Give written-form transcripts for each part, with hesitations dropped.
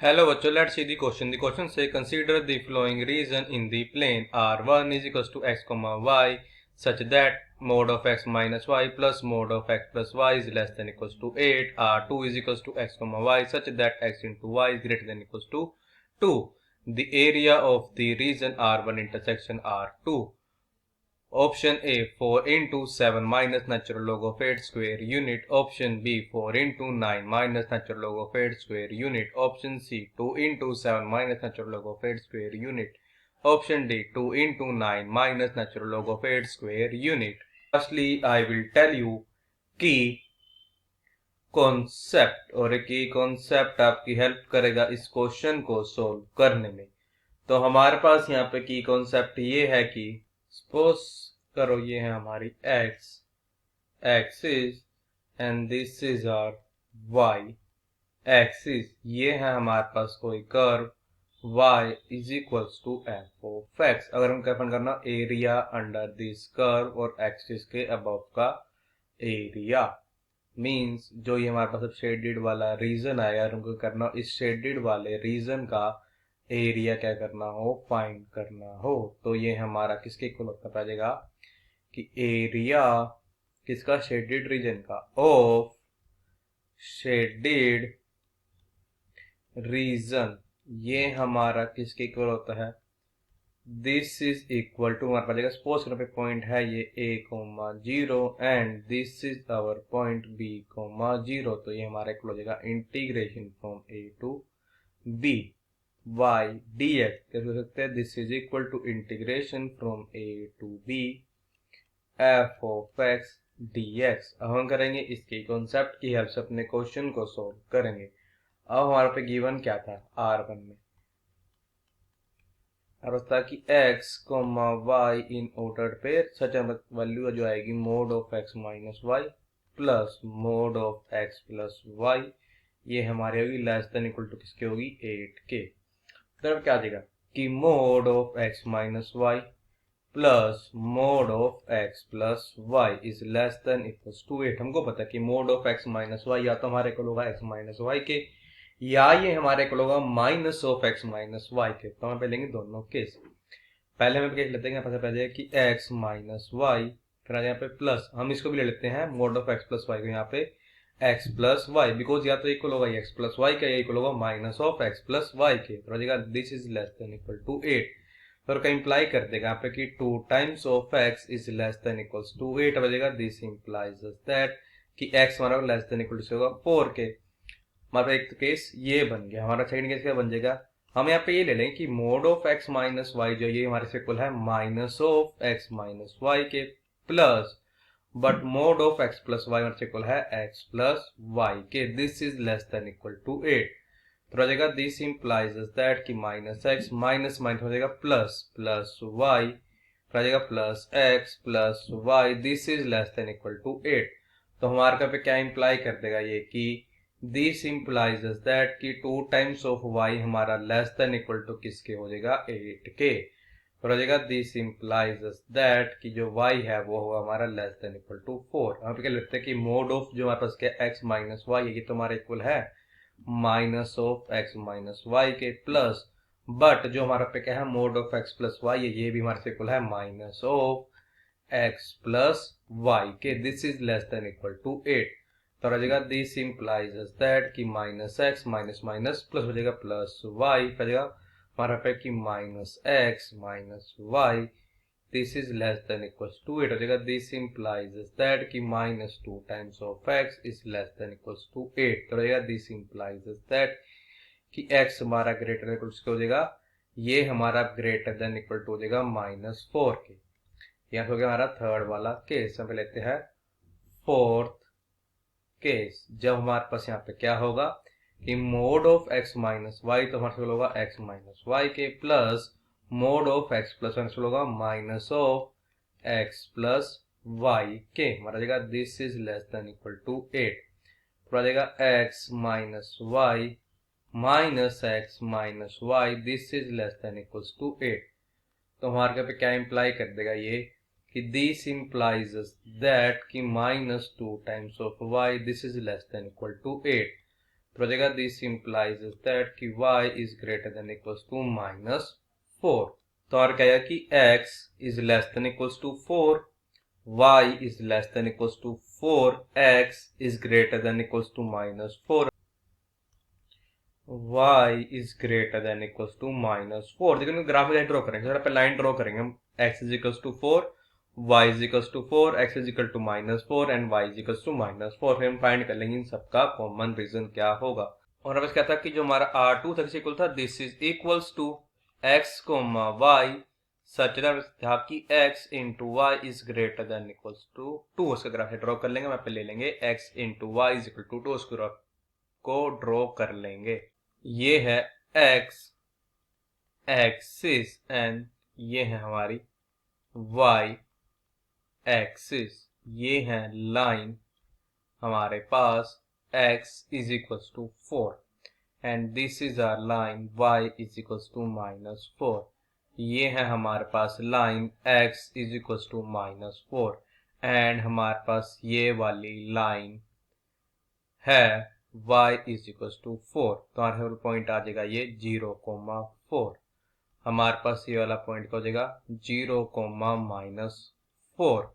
Hello bachcho, let's see the question. The question say consider the following region in the plane R1 is equals to x comma y such that mod of x minus y plus mod of x plus y is less than equals to 8. R2 is equals to x comma y such that x into y is greater than equals to 2. The area of the region R1 intersection R2. Option A 4 into 7 minus natural log of 8 square unit. Option B 4 into 9 minus natural log of 8 square unit. Option C 2 into 7 minus natural log of 8 square unit. Option D 2 into 9 minus natural log of 8 square unit. Firstly, I will tell you key concept और एक ये concept आपकी help करेगा इस question को solve करने में। तो हमारे पास यहाँ पे की कॉन्सेप्ट ये है कि सपोज करो ये है हमारी x axis and this is our y axis. ये है हमारे पास कोई curve y is equals to f of x. अगर हम कैफन करना एरिया अंडर दिस कर्व और एक्सिस के अबव का एरिया मीन्स जो ये हमारे पास शेडेड वाला रीजन आएगा, हमको करना इस शेडेड वाले रीजन का एरिया क्या करना हो, फाइंड करना हो। तो ये हमारा किसके इक्वल होता है जाएगा कि एरिया किसका, शेडेड रीजन का, ऑफ शेडेड रीजन। ये हमारा किसके इक्वल होता है, दिस इज इक्वल टू हमारे पास सपोज करने पे पॉइंट है ये a,0 and this is our point b,0। तो ये हमारा इक्वल हो जाएगा integration from a to b y dx। कैसे हो सकते हैं, this is equal to integration from a to b f of x dx। अब हम करेंगे इसके कॉन्सेप्ट की हेल्प से अपने क्वेश्चन को सोल्व करेंगे। अब हमारे पे गिवन क्या था R1 में, और कि x, y in order pair such value जो आएगी mod of x minus y plus mod of x plus y, ये हमारी होगी लेस देन इक्वल टू किसके होगी, 8 के। तो क्या आ जाएगा कि mod of x minus y plus mod of x plus y is less than equals to 8। हमको पता है कि mod of x minus y या तो हमारे इक्वल होगा x माइनस वाई के, या ये हमारे इक्वल होगा minus of x minus Y के। तो हम पहले लेंगे दोनों केस। पहले हम केस लेते हैं पहले कि x माइनस वाई, फिर यहाँ पे प्लस, हम इसको भी ले लेते हैं mod of x plus y को, यहाँ पे x प्लस वाई, बिकॉज या तो इक्वल होगा x प्लस वाई का या इक्वल होगा minus of x plus Y के। तो हो this is less than equal to 8। तो का इंप्लाई कर देगा यहाँ पे कि 2 times of x is less than equals to 8। हो जाएगा दिस इंप्लाइज दैट कि x हमारा लेस देन इक्वल टू होगा 4 के। हमारा एक केस ये बन गया। हमारा सेकंड केस क्या बन जाएगा, हम यहाँ पे ये ले लें कि mod of x minus Y जो ये हमारे से इक्वल है minus of x minus Y के plus, but mod of x plus Y हमारे से इक्वल है x प्लस वाई के। This is less than equal to 8। तो हो जाएगा दिस इंप्लाइज दैट कि माइनस x माइनस माइनस हो जाएगा प्लस प्लस वाई, हो जाएगा plus x plus Y, this is less than equal to 8। तो हमारे पे क्या इंप्लाई कर देगा ये कि दिस इंप्लाइज दैट कि 2 टाइम्स ऑफ y हमारा लेस देन इक्वल टू किसके हो जाएगा, 8 के। तो हो जाएगा दिस इंप्लाइज दैट कि जो y है वो होगा हमारा लेस देन इक्वल टू 4। हम क्या लेते हैं कि मोड ऑफ जो हमारे पास क्या x माइनस वाई है, ये तो हमारा इक्वल है minus of x minus Y के प्लस, बट जो हमारा पे क्या है mod of x plus Y है, ये भी हमारे से इक्वल है minus of x plus Y के। This is less than equal to 8। तो हो जाएगा दिस इंप्लाइज दैट कि minus X minus minus plus हो जाएगा प्लस वाई, हो जाएगा हमारा पे कि minus X minus Y, this is less than equals to 8। हो जाएगा दिस इंप्लाइज दैट कि माइनस 2 times of x is less than equals to 8। तो रहेगा दिस इंप्लाइज दैट कि x हमारा ग्रेटर इक्वल टू हो जाएगा, ये हमारा ग्रेटर देन इक्वल टू हो जाएगा माइनस 4 के। यहाँ हो गया हमारा थर्ड वाला केस। हम लेते हैं फोर्थ केस। जब हमारे पास यहाँ पे क्या होगा कि mod of x minus Y, तो हमारे होगा x माइनस वाई के plus mod of x plus Y होगा minus of x plus Y के। हमारा जाएगा this is less than equal to 8। तो जाएगा x minus Y minus X minus Y, this is less than equals to 8। तो हमारे पे क्या इंप्लाई कर देगा ये कि दिस इंप्लाइज दैट कि माइनस 2 times of y this is less than equal to 8। तो हो जाएगा दिस इम्प्लाइज दैट कि y is greater than equals to -4। तो और क्या है कि x is less than equals to 4, y is less than equals to 4, x is greater than equals to -4, y is greater than equals to -4। देखो graph में draw करेंगे, पे line draw करेंगे हम, x is equals to 4, y is equals to 4, x is equal to -4 and y is equals to -4। फिर हम find कर लेंगे इन सबका कॉमन रीजन क्या होगा। और अब क्या था कि जो हमारा R2 था इक्वल था this is equals to x, y such था कि x into Y is greater than equals to 2। उसका ग्राफ ड्रॉ कर लेंगे, वहां पे ले लेंगे x into Y is equal to 2, उसको ग्राफ को ड्रॉ कर लेंगे। ये है x एक्सिस एंड ये है हमारी y एक्सिस। ये है लाइन हमारे पास x is equals to 4 and this is our line y is equals to -4। ये है हमारे पास line x is equals to -4 and हमारे पास ये वाली लाइन है y इज इक्वल्स टू 4। तो हमारे पॉइंट आ जाएगा ये 0,4। हमारे पास ये वाला पॉइंट क्या हो जाएगा 0,-4।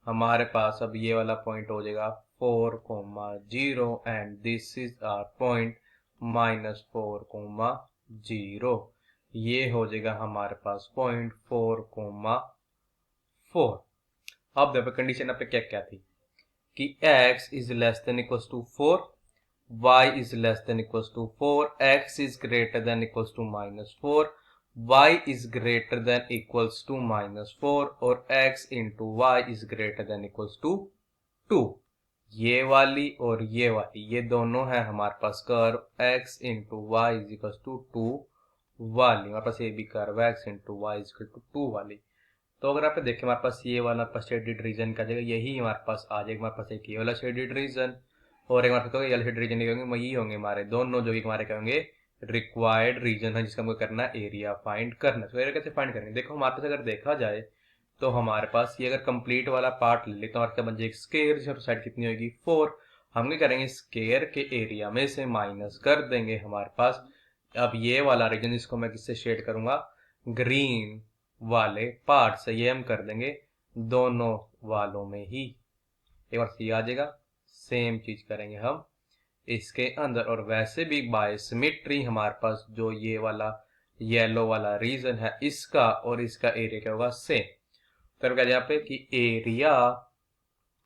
हमारे पास अब ये वाला पॉइंट हो जाएगा 4,0 and this is our point -4,0। ये हो जाएगा हमारे पास पॉइंट 4,4। अब देखो कंडीशन पे क्या क्या थी कि x is less than equals to 4, y is less than equals to 4, x is greater than equals to -4, y is greater than equals to -4 और x into Y is greater than equals to 2। ये वाली और ये वाली ये दोनों है हमारे पास curve x into Y is equals to 2 वाली। हमारे पास ये भी curve x into Y is equal to 2 वाली। तो अगर आप देखें हमारे पास ये वाला शेडेड रीजन का जगह यही हमारे पास आ जाएगा। हमारे पास एक ये वाला शेडेड रीजन और एक हमारे पास ये वाला शेडेड रीजन होंगे, यही होंगे हमारे दोनों जो कि हमारे क्या होंगे रिक्वायर्ड रीजन है जिसका हमको करना है एरिया फाइंड करना। तो एरिया कैसे फाइंड करेंगे, देखो हमारे पास अगर देखा जाए तो हमारे पास ये अगर कंप्लीट वाला पार्ट ले ले तो हमारे पास बन जाएगी स्क्वायर, जिसकी साइड कितनी होगी 4। हम क्या करेंगे स्क्वायर के एरिया में से माइनस कर देंगे हमारे पास। अब ये वाला रीजन इसको मैं किससे शेड करूंगा ग्रीन वाले पार्ट से, ये हम कर देंगे दोनों वालों में ही। एक बार सी आ जाएगा, सेम चीज करेंगे हम इसके अंदर। और वैसे भी बाय सिमेट्री हमारे पास जो ये वाला येलो वाला रीजन है इसका और इसका एरिया क्या होगा सेम। तो क्या यहाँ पे कि एरिया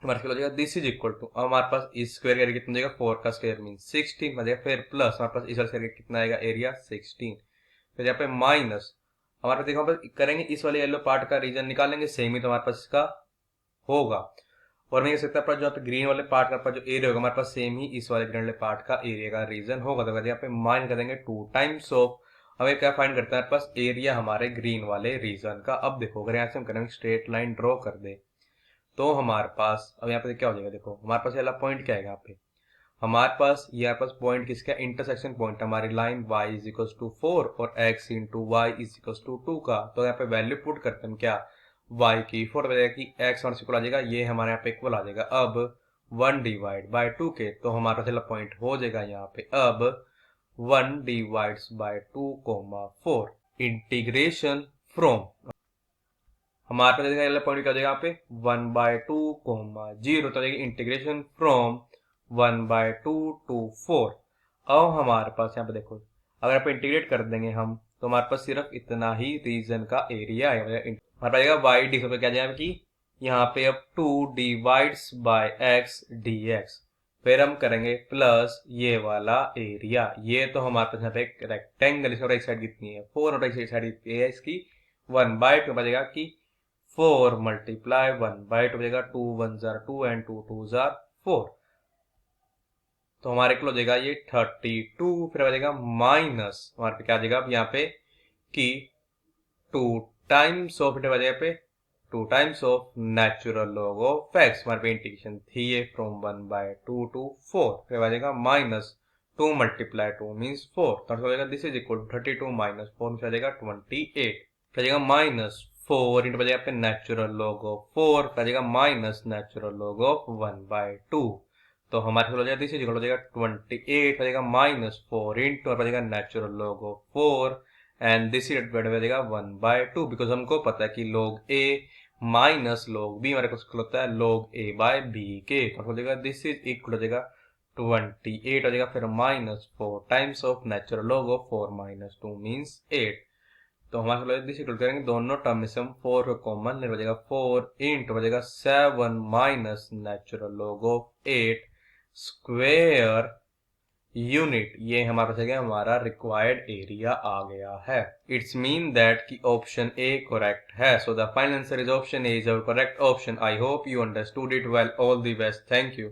हमारे हो जाएगा दिस इज इक्वल टू, अब हमारे पास इस स्क्वायर का एरिया कितना जाएगा 4 का स्क्वायर मीन 16 बचेगा, फिर प्लस हमारे पास इस वाले कितना आएगा एरिया 16, फिर यहाँ पे माइनस हमारे पास देखो करेंगे इस वाले येलो पार्ट का रीजन निकालेंगे सेम ही तो हमारे पास इसका होगा। और मैं कह सकता हूँ जो ग्रीन वाले पार्ट का जो एरिया होगा हमारे पास सेम ही इस वाले ग्रीन वाले पार्ट का एरिया का रीजन होगा। तो यहाँ पे माइनस कर देंगे 2 टाइम्स ऑफ, हमें क्या फाइंड करता है हमारे पास एरिया हमारे ग्रीन वाले रीजन का। अब देखो अगर यहाँ से हम करेंगे स्ट्रेट लाइन ड्रॉ कर दे तो हमारे पास अब यहाँ पे क्या हो जाएगा, देखो हमारे पास वाला पॉइंट क्या है यहाँ पे हमारे पास यहाँ पास पॉइंट किसका इंटरसेक्शन पॉइंट हमारी line y is equal to 4 और x into Y is equal to 2 का। तो यहाँ पे वैल्यू पुट करते हैं क्या y की 4 बजाएगा कि x और इक्वल आ जाएगा, ये हमारे यहाँ पे इक्वल आ जाएगा अब 1 डिवाइड बाय 2 के। तो हमारा पहला पॉइंट हो जाएगा यहाँ पे अब 1 डिवाइड्स बाय 2,4 इंटीग्रेशन फ्रॉम हमारे पास पॉइंट क्या हो जाएगा यहाँ पे 1/2,0 तो इंटीग्रेशन फ्रॉम 1/2 to 4। अब हमारे पास यहाँ पे देखो अगर आप इंटीग्रेट कर देंगे हम तो हमारे पास सिर्फ इतना ही रीजन का एरिया है। हमारे पास आएगा वाई डी क्या जाएगा कि यहाँ पे अब 2 डिवाइड्स बाय x dx, फिर हम करेंगे प्लस ये वाला एरिया। ये तो हमारे पास यहाँ पे एक रेक्टेंगल, इसका राइट साइड कितनी है 4 और राइट साइड कितनी है इसकी 1/2 बचेगा कि 4 मल्टीप्लाई 1/2 बचेगा 2 1 2 एंड 2 2 4। तो हमारे को हो जाएगा ये 32, फिर आ जाएगा माइनस हमारे पे क्या आ जाएगा अब यहाँ पे कि 2 टाइम्स ऑफ पे 2 times of natural log of x, हमारे पे इंटीग्रेशन थी ये फ्रॉम 1/2 to 4, फिर आ जाएगा माइनस 2 मल्टीप्लाई 2 मीन्स 4। तो हो जाएगा दिस इज इक्वल 32 माइनस 4 में आ जाएगा 28, फिर आ जाएगा माइनस 4 इंटू बजाएगा पे नेचुरल लॉग ऑफ 4, फिर आ जाएगा माइनस नेचुरल लॉग ऑफ 1/2। तो हमारे हो जाएगा दिस इज इक्वल हो जाएगा 28 हो जाएगा -4 इंटू हो जाएगा natural log of 4 and this is divide हो जाएगा 1/2 बिकॉज हमको पता है कि log a minus log b हमारे को होता है log a बाय b के, तो हो जाएगा दिस इज इक्वल हो जाएगा 28 हो जाएगा फिर -4 times of natural log of 4 minus 2 means 8। तो हमारे दिस इक्वल करेंगे दोनों टर्म में से हम 4 को कॉमन ले हो जाएगा 4 इंटू हो जाएगा 7 minus natural log of 8 square unit. ये हमारा हो गया हमारा रिक्वायर्ड एरिया आ गया है। इट्स मीन दैट कि ऑप्शन ए करेक्ट है। So the final answer is option A is our correct option. I hope you understood it well. All the best. Thank you.